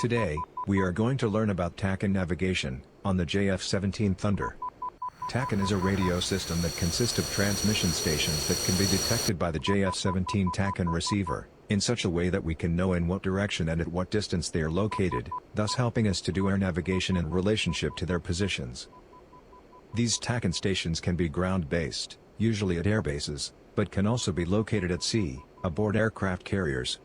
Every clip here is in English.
Today, we are going to learn about TACAN navigation on the JF-17 Thunder. TACAN is a radio system that consists of transmission stations that can be detected by the JF-17 TACAN receiver, in such a way that we can know in what direction and at what distance they are located, thus helping us to do air navigation in relationship to their positions. These TACAN stations can be ground-based, usually at air bases, but can also be located at sea, aboard aircraft carriers.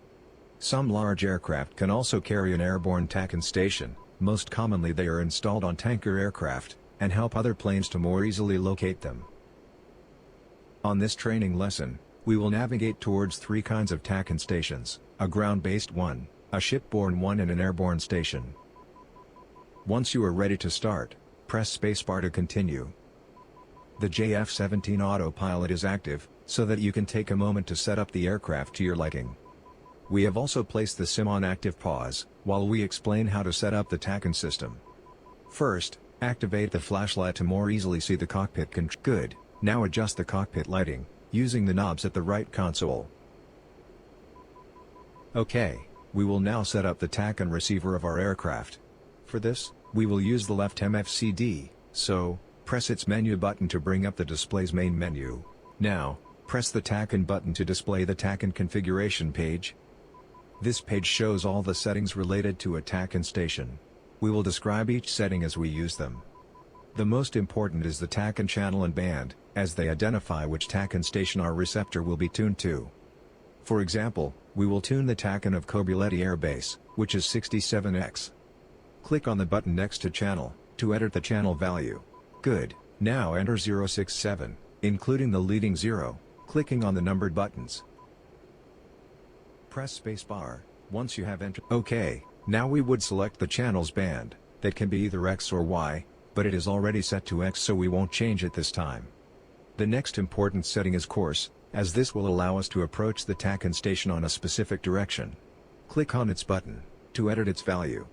Some large aircraft can also carry an airborne TACAN station. Most commonly they are installed on tanker aircraft, and help other planes to more easily locate them. On this training lesson, we will navigate towards three kinds of TACAN stations: a ground-based one, a shipborne one and an airborne station. Once you are ready to start, press spacebar to continue. The JF-17 autopilot is active, so that you can take a moment to set up the aircraft to your liking. We have also placed the sim on active pause, while we explain how to set up the TACAN system. First, activate the flashlight to more easily see the cockpit control. Good, now adjust the cockpit lighting, using the knobs at the right console. Okay, we will now set up the TACAN receiver of our aircraft. For this, we will use the left MFCD, so, press its menu button to bring up the display's main menu. Now, press the TACAN button to display the TACAN configuration page. This page shows all the settings related to a TACAN station. We will describe each setting as we use them. The most important is the TACAN channel and band, as they identify which TACAN station our receptor will be tuned to. For example, we will tune the TACAN of Kobyletty Air Base, which is 67X. Click on the button next to channel, to enter the channel value. Good, now enter 067, including the leading 0, clicking on the numbered buttons. Press spacebar, once you have entered. OK, now we would select the channel's band, that can be either X or Y, but it is already set to X so we won't change it this time. The next important setting is course, as this will allow us to approach the TACAN station on a specific direction. Click on its button, to edit its value.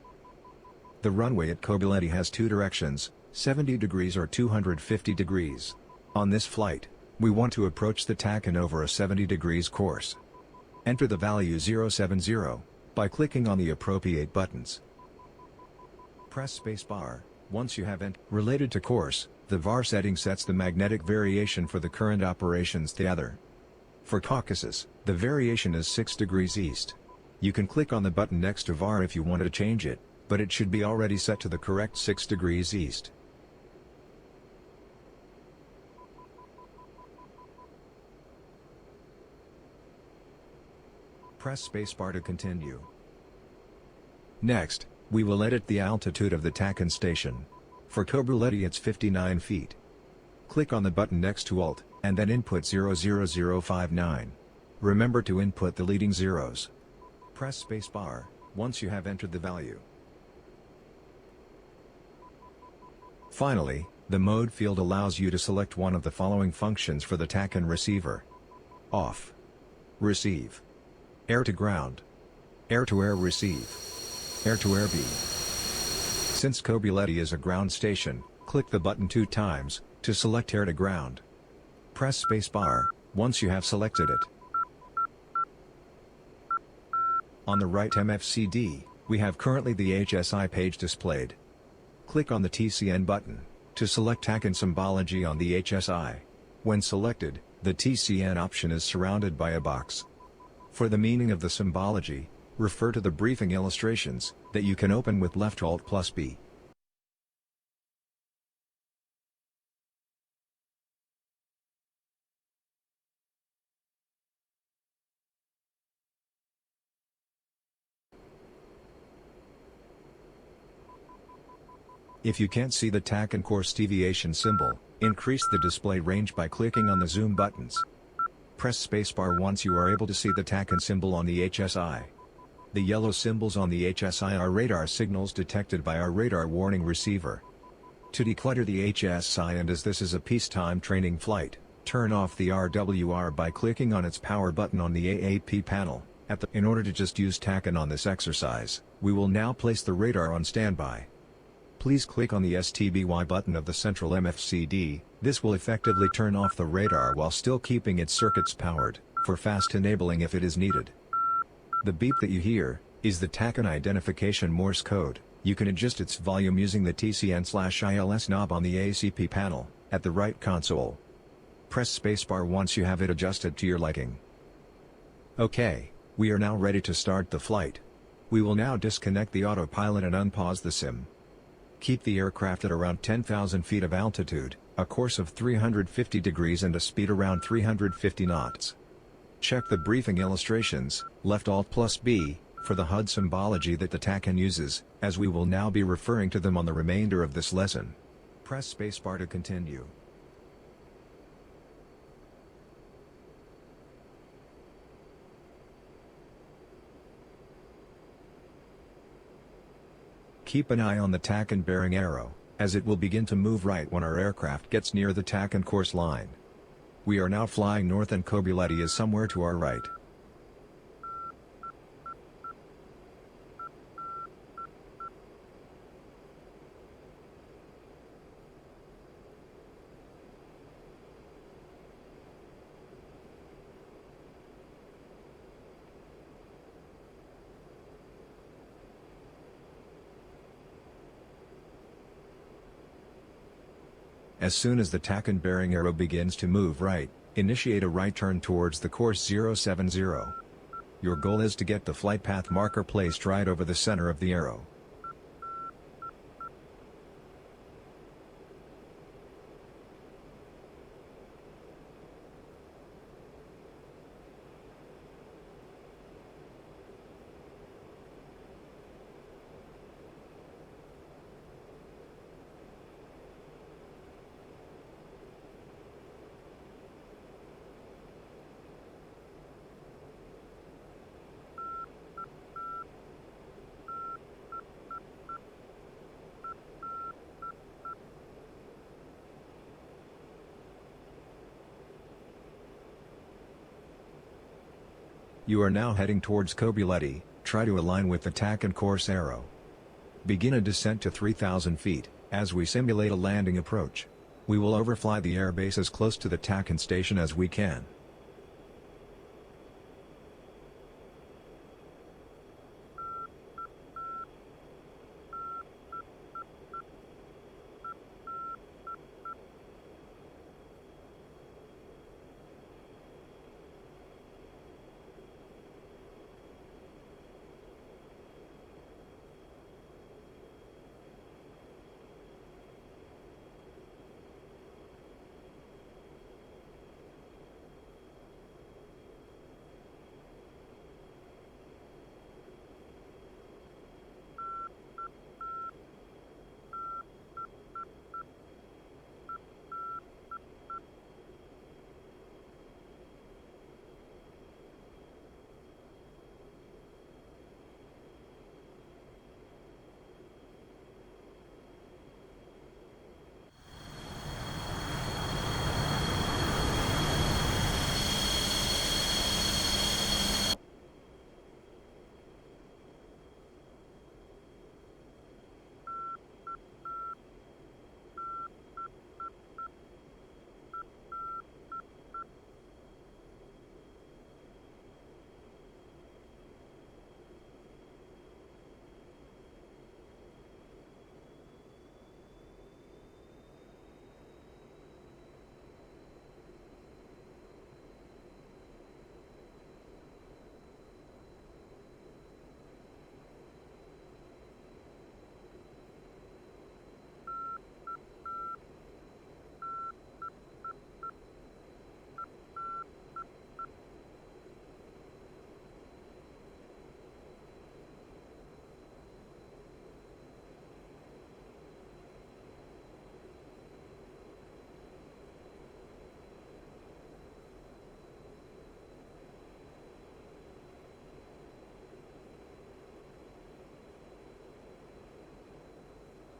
The runway at Kobyletty has two directions, 70 degrees or 250 degrees. On this flight, we want to approach the TACAN over a 70 degrees course. Enter the value 070, by clicking on the appropriate buttons. Press spacebar, once you have entered. Related to course, the VAR setting sets the magnetic variation for the current operations theater. For Caucasus, the variation is 6 degrees east. You can click on the button next to VAR if you want to change it, but it should be already set to the correct 6 degrees east. Press spacebar to continue. Next, we will edit the altitude of the TACAN station. For Kobyletty it's 59 feet. Click on the button next to Alt, and then input 00059. Remember to input the leading zeros. Press spacebar, once you have entered the value. Finally, the mode field allows you to select one of the following functions for the TACAN receiver. Off. Receive. Air-to-ground. Air-to-air receive. Air-to-air beam. Since Kobyletty is a ground station, click the button 2 times, to select air-to-ground. Press spacebar, once you have selected it. On the right MFCD, we have currently the HSI page displayed. Click on the TCN button, to select TACAN symbology on the HSI. When selected, the TCN option is surrounded by a box. For the meaning of the symbology, refer to the briefing illustrations, that you can open with left Alt+B. If you can't see the TACAN course deviation symbol, increase the display range by clicking on the zoom buttons. Press spacebar once you are able to see the TACAN symbol on the HSI. The yellow symbols on the HSI are radar signals detected by our radar warning receiver. To declutter the HSI, and as this is a peacetime training flight, turn off the RWR by clicking on its power button on the AAP panel. In order to just use TACAN on this exercise, we will now place the radar on standby. Please click on the STBY button of the central MFCD. This will effectively turn off the radar while still keeping its circuits powered, for fast enabling if it is needed. The beep that you hear is the TACAN identification Morse code. You can adjust its volume using the TCN/ILS knob on the ACP panel, at the right console. Press spacebar once you have it adjusted to your liking. OK, we are now ready to start the flight. We will now disconnect the autopilot and unpause the sim. Keep the aircraft at around 10,000 feet of altitude, a course of 350 degrees and a speed around 350 knots. Check the briefing illustrations, left Alt+B, for the HUD symbology that the TACAN uses, as we will now be referring to them on the remainder of this lesson. Press spacebar to continue. Keep an eye on the TACAN bearing arrow, as it will begin to move right when our aircraft gets near the TACAN course line. We are now flying north and Kobyletty is somewhere to our right. As soon as the TACAN bearing arrow begins to move right, initiate a right turn towards the course 070. Your goal is to get the flight path marker placed right over the center of the arrow. You are now heading towards Kobyletty. Try to align with the TACAN course arrow. Begin a descent to 3,000 feet, as we simulate a landing approach. We will overfly the airbase as close to the TACAN station as we can.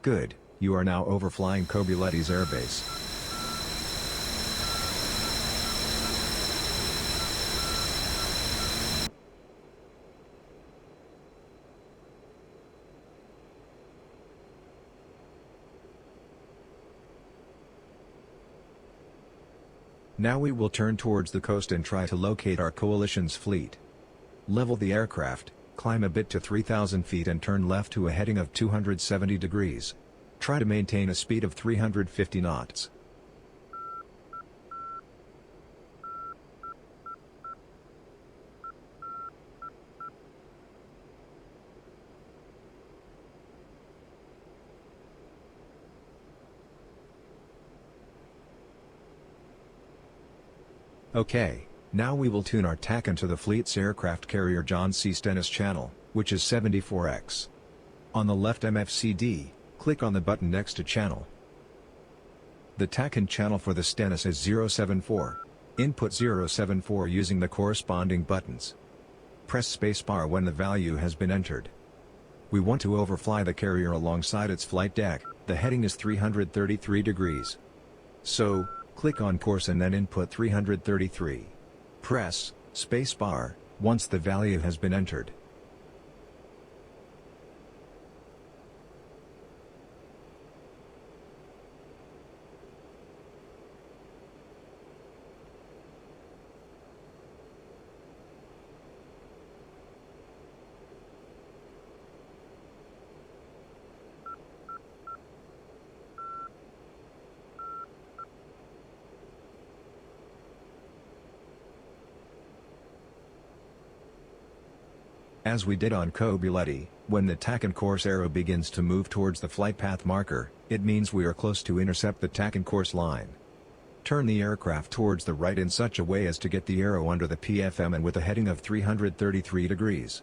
Good, you are now overflying Kobyletty's airbase. Now we will turn towards the coast and try to locate our coalition's fleet. Level the aircraft, climb a bit to 3,000 feet and turn left to a heading of 270 degrees. Try to maintain a speed of 350 knots. Okay, now we will tune our TACAN to the fleet's aircraft carrier John C. Stennis channel, which is 74X. On the left MFCD, click on the button next to channel. The TACAN channel for the Stennis is 074. Input 074 using the corresponding buttons. Press spacebar when the value has been entered. We want to overfly the carrier alongside its flight deck. The heading is 333 degrees. So, click on course and then input 333. Press spacebar once the value has been entered. As we did on Kobuletti, when the TACAN course arrow begins to move towards the flight path marker, it means we are close to intercept the TACAN course line. Turn the aircraft towards the right in such a way as to get the arrow under the PFM and with a heading of 333 degrees.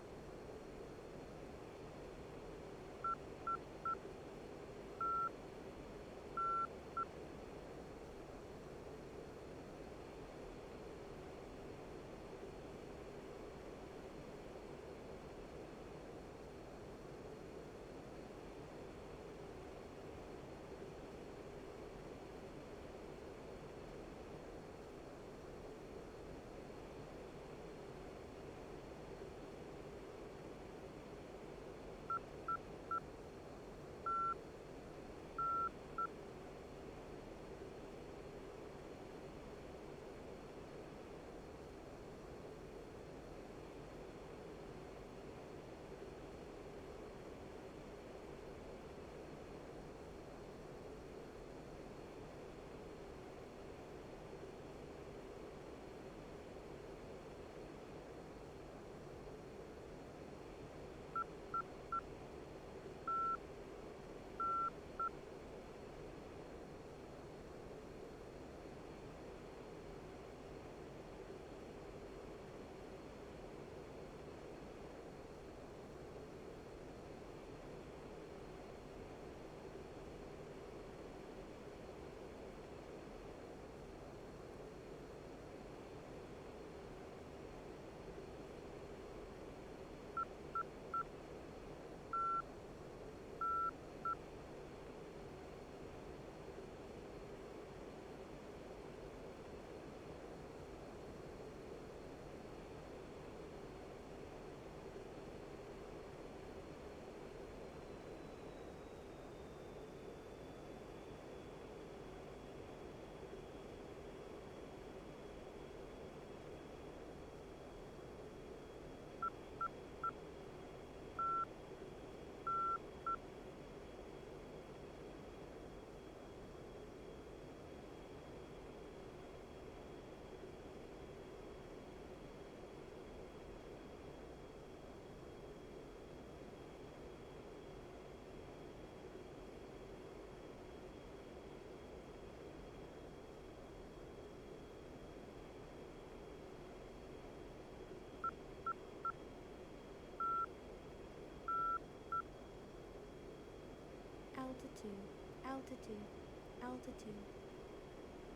Altitude.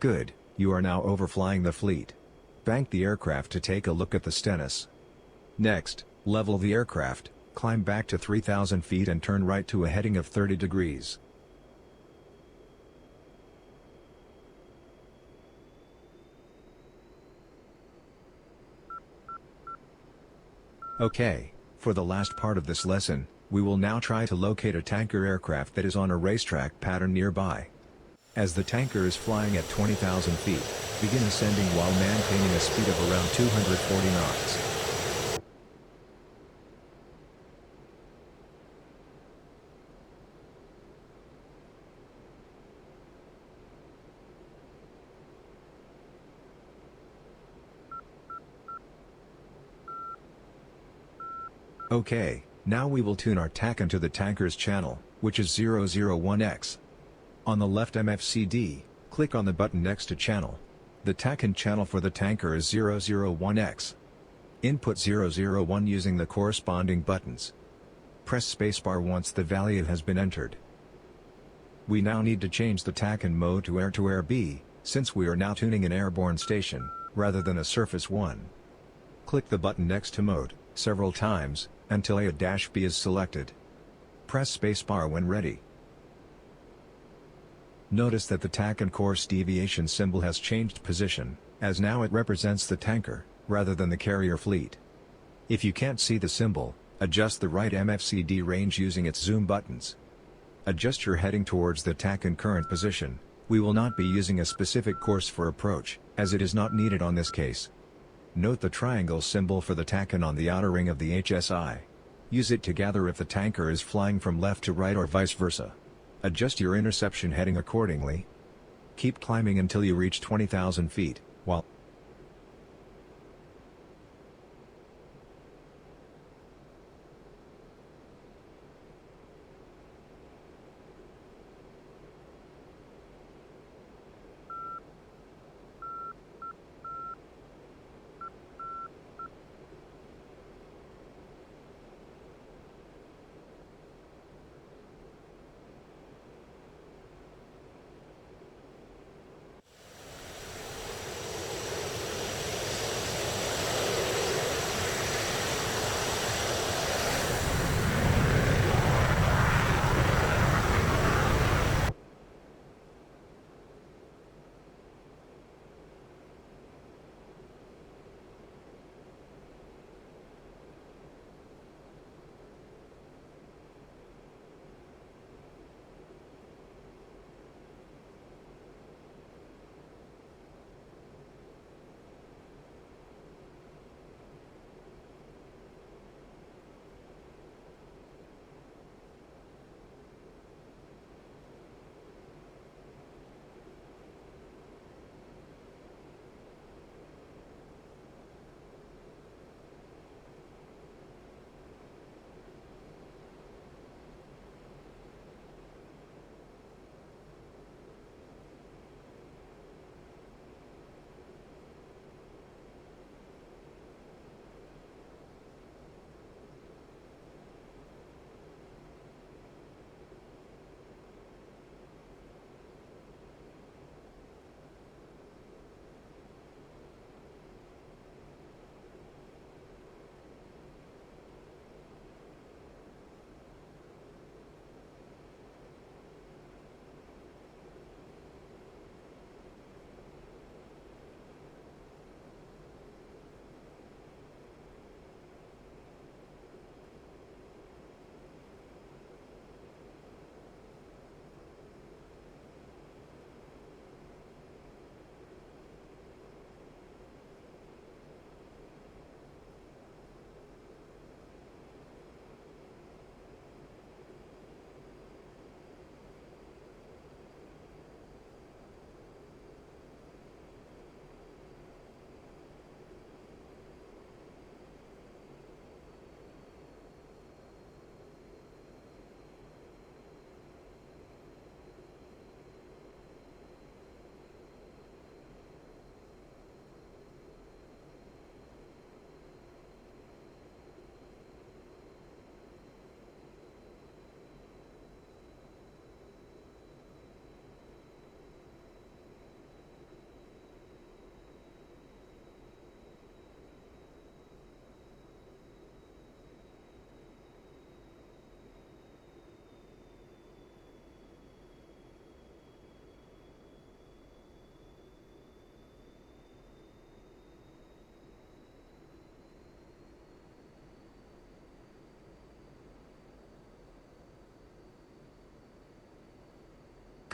Good, you are now overflying the fleet. Bank the aircraft to take a look at the Stennis. Next, level the aircraft, climb back to 3,000 feet and turn right to a heading of 30 degrees. Okay, for the last part of this lesson, we will now try to locate a tanker aircraft that is on a racetrack pattern nearby. As the tanker is flying at 20,000 feet, begin ascending while maintaining a speed of around 240 knots. Okay, now we will tune our TACAN to the tanker's channel, which is 001X. On the left MFCD, click on the button next to channel. The TACAN channel for the tanker is 001X. Input 001 using the corresponding buttons. Press spacebar once the value has been entered. We now need to change the TACAN mode to air-to-air B, since we are now tuning an airborne station, rather than a surface one. Click the button next to mode, several times, until A-B is selected. Press spacebar when ready. Notice that the TACAN course deviation symbol has changed position, as now it represents the tanker, rather than the carrier fleet. If you can't see the symbol, adjust the right MFCD range using its zoom buttons. Adjust your heading towards the TACAN current position. We will not be using a specific course for approach, as it is not needed on this case. Note the triangle symbol for the TACAN on the outer ring of the HSI. Use it to gather if the tanker is flying from left to right or vice versa. Adjust your interception heading accordingly. Keep climbing until you reach 20,000 feet, while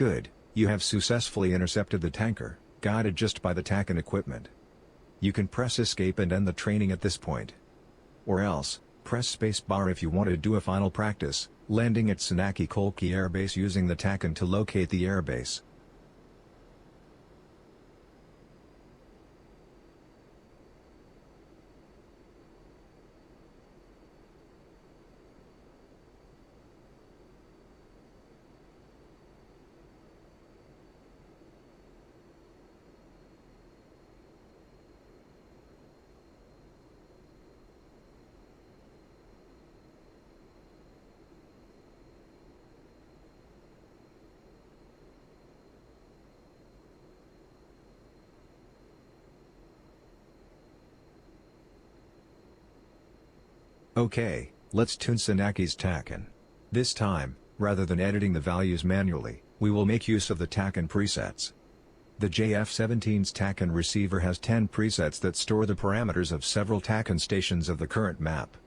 good, you have successfully intercepted the tanker, guided just by the TACAN equipment. You can press escape and end the training at this point. Or else, press space bar if you want to do a final practice, landing at Senaki Kolki Air Base using the TACAN to locate the airbase. Okay, let's tune Senaki's TACAN. This time, rather than editing the values manually, we will make use of the TACAN presets. The JF-17's TACAN receiver has 10 presets that store the parameters of several TACAN stations of the current map.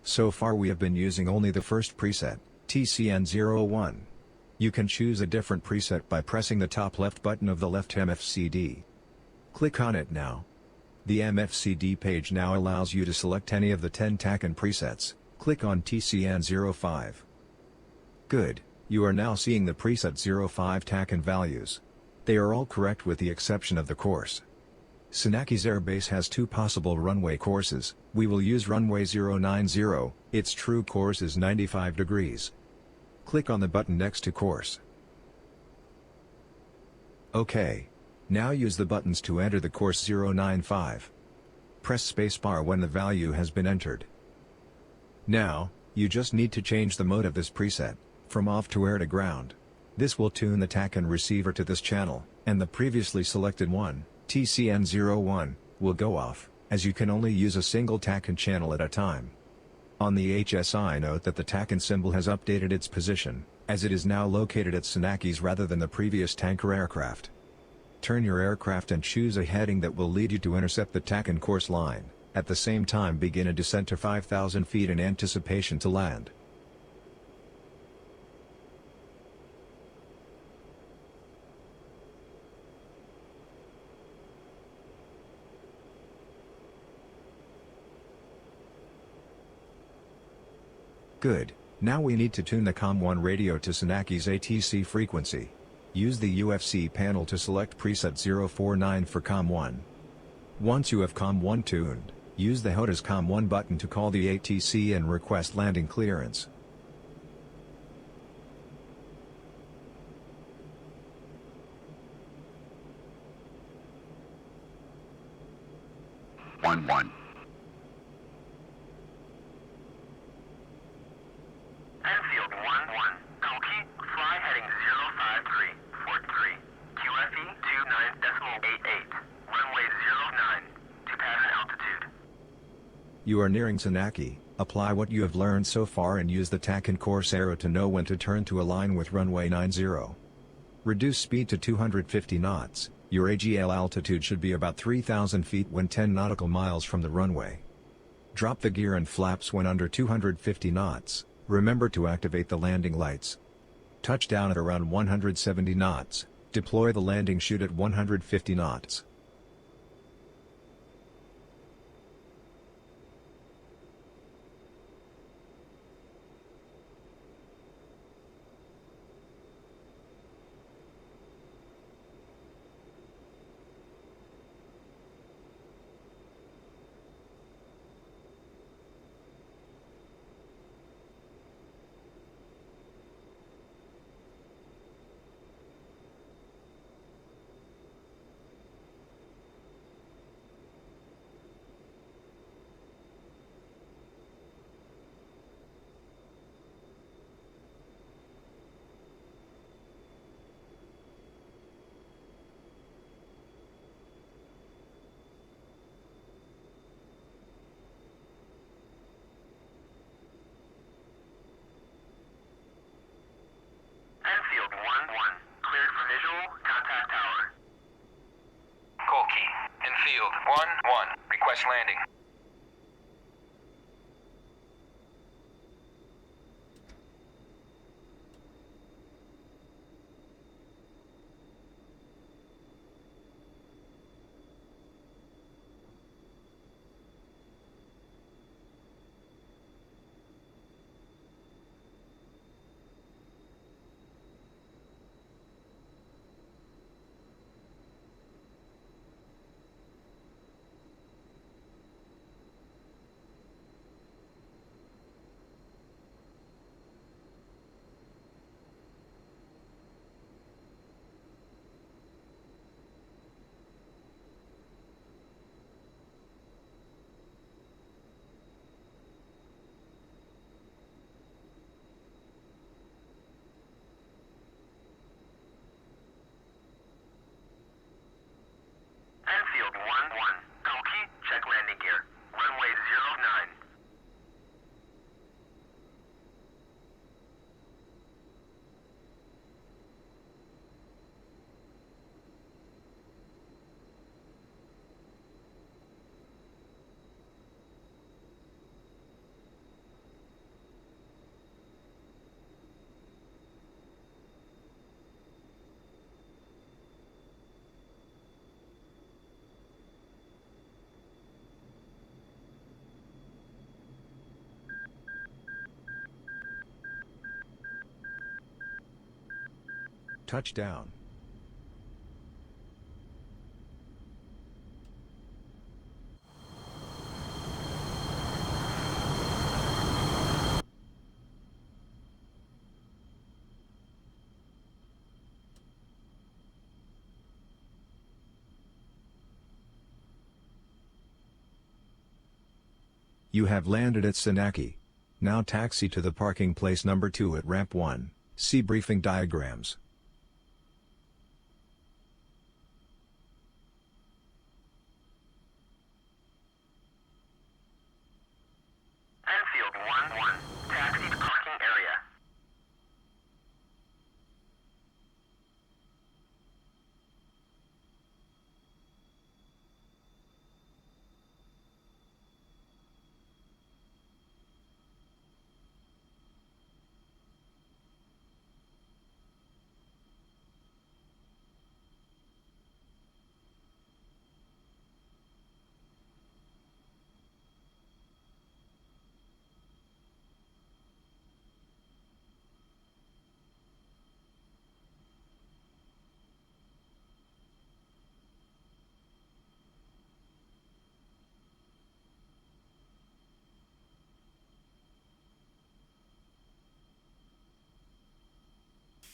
So far we have been using only the first preset, TCN01. You can choose a different preset by pressing the top left button of the left MFCD. Click on it now. The MFCD page now allows you to select any of the 10 TACAN presets. Click on TCN05. Good, you are now seeing the preset 05 TACAN values. They are all correct with the exception of the course. Senaki's airbase has two possible runway courses. We will use runway 090, its true course is 95 degrees. Click on the button next to course. OK. Now use the buttons to enter the course 095. Press spacebar when the value has been entered. Now, you just need to change the mode of this preset, from off to air to ground. This will tune the TACAN receiver to this channel, and the previously selected one, TCN01, will go off, as you can only use a single TACAN channel at a time. On the HSI note that the TACAN symbol has updated its position, as it is now located at Senaki's rather than the previous tanker aircraft. Turn your aircraft and choose a heading that will lead you to intercept the TACAN course line, at the same time begin a descent to 5,000 feet in anticipation to land. Good, now we need to tune the COM1 radio to Senaki's ATC frequency. Use the UFC panel to select preset 049 for COM1. Once you have COM1 tuned, use the HOTAS COM1 button to call the ATC and request landing clearance. One. Enfield 1-1. Koki, fly heading 053, Fort 3. QFE 29.88. Runway 09. To pass altitude. You are nearing Senaki. Apply what you have learned so far and use the TACAN course arrow to know when to turn to align with runway 90. Reduce speed to 250 knots. Your AGL altitude should be about 3,000 feet when 10 nautical miles from the runway. Drop the gear and flaps when under 250 knots. Remember to activate the landing lights. Touchdown at around 170 knots. Deploy the landing chute at 150 knots. Touchdown. You have landed at Senaki. Now taxi to the parking place number 2 at ramp 1, see briefing diagrams. Enfield 1-1, taxi to parking area.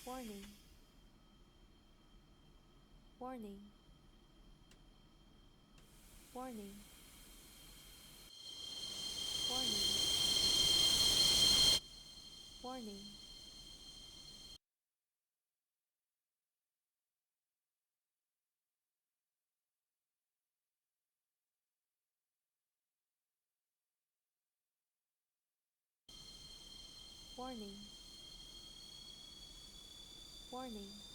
Warning. Warning. Warning. Warning. Warning. Warning. Warning.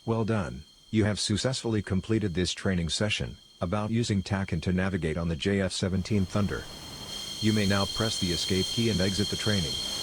Well done, you have successfully completed this training session about using TACAN to navigate on the JF-17 Thunder. You may now press the escape key and exit the training.